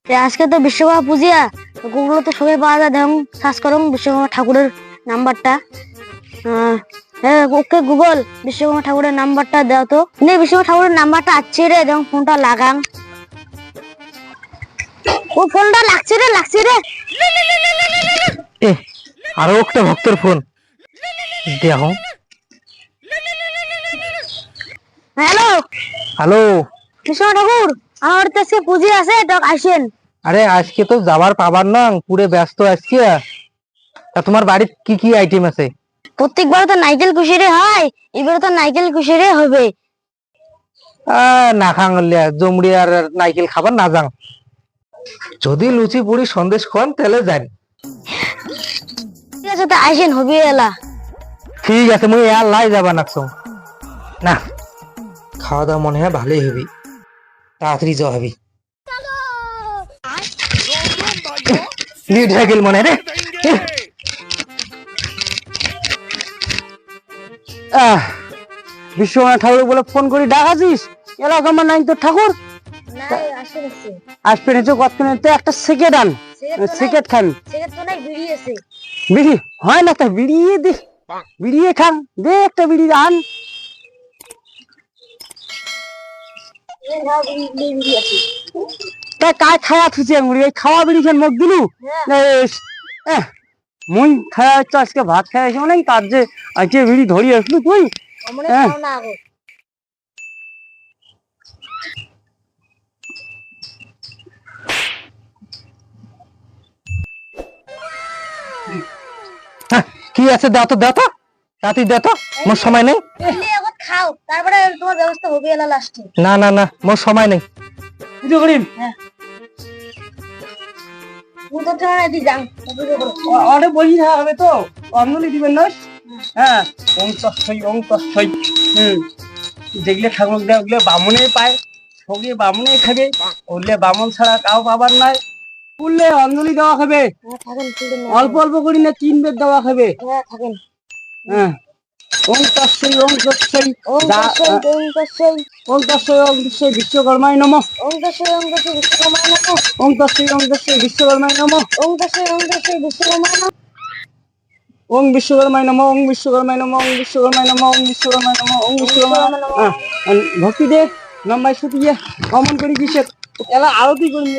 আজকে তো বিশ্বকর্মা পূজা, গুগলে তো সবাই পাওয়া যায়। দেখুন সার্চ করুন বিশ্বকর্মা ঠাকুরের নাম্বারটা। ওকে গুগল, বিশ্বকর্মা ঠাকুরের নাম্বারটা দাও তো। বিশ্বকর্মা ঠাকুরের নাম্বারটা আসছে রে, দেখুন ফোনটা লাগান। ও ফোনটা লাগছে রে। আরো একটা ভক্তের ফোন দেখো। হ্যালো হ্যালো, বিশ্বকর্মা ঠাকুর, আমার তো আজকে পুজো আছে, তো আসেন। আরে আজকে তো যাবার পাবার না, পুরে ব্যস্ত আজকে। তা তোমার বাড়ির কি কি আইটেম আছে? প্রত্যেকবার তো নাইকেল কুশিরে হয়, এবারে তো নাইকেল কুশিরে হবে। না খাঙ্গলিয়া জমড়ি আর নাইকেল খাবার না যান। যদি লুচি পুরি সন্দেশ খান তাহলে যান। ঠিক আছে, তো আসেন, হবি এলা। ঠিক আছে, মুই আর লাই যাবা নাকছো না। খাওয়া দাওয়া মনে হয় ভালোই হবি, তাড়াতাড়ি যাওয়া হবি। লিড হয়ে গেল মনে রে। বিশ্বকর্মা ঠাকুর বলে ফোন করি ডাকাছিস, এলাকা আমার নাই তোর ঠাকুর আসবে না। কতক্ষণ তো একটা সেকেন্ড আন, সেকেন্ড খান। বিড়ি হয় না তা বিড়িয়ে দে, বিড়িয়ে খান দে, একটা বিড়ি আন। তাই কায় খাওয়া থুচি আঙুড়ি, এই খাওয়া বিড়ি খান মুখ দিলু। মুই খাওয়া হচ্ছে আজকে ভাত খাই আসি মানে, তার যে আজকে বিড়ি ধরি আসলু তুই। কি আছে দাও তো, দাও তো তাড়াতাড়ি দাও তো, মোর সময় নেই। খাও, তারপরে তোমার ব্যবস্থা হবে এলা লাস্টে। না না না, মোর সময় নেই। পুজো করিম। অনেক বলি হবে তো, অঞ্জলি দিবেন না? হ্যাঁ, ওং তস্মৈ ওং তস্মৈ। যেগুলো ঠাকুর দেয় ওগুলো বামুনে পায়, সবই বামুনে খাবে, ওগুলো বামুন ছাড়া কাউ পাবার নাই। ফুললে অঞ্জলি দেওয়া হবে, অল্প অল্প করি না, 3 বেদ দেওয়া হবে। হ্যাঁ, ওং তস্মৈ ওং তস্মৈ ওং তস্মৈ ওং তস্মৈ বিশ্বকর্মায় নমঃ। ওং তস্মৈ ওং তস্মৈ বিশ্বকর্মায় নমঃ। ওং তস্মৈ ওং তস্মৈ বিশ্বকর্মায় নমঃ। ওং তস্মৈ ওং তস্মৈ বিশ্বকর্মায় নমঃ। ওং বিশ্বকর্মায় নমঃ। ওং বিশ্বকর্মায় নমঃ। ওং বিশ্বকর্মায় নমঃ। ওং বিশ্বকর্মায় নমঃ। ওং বিশ্বকর্মায় নমঃ। ভক্তি দে লম্বাই ছুটি গিয়ে অমন করি কিসের এলা আরতি করি।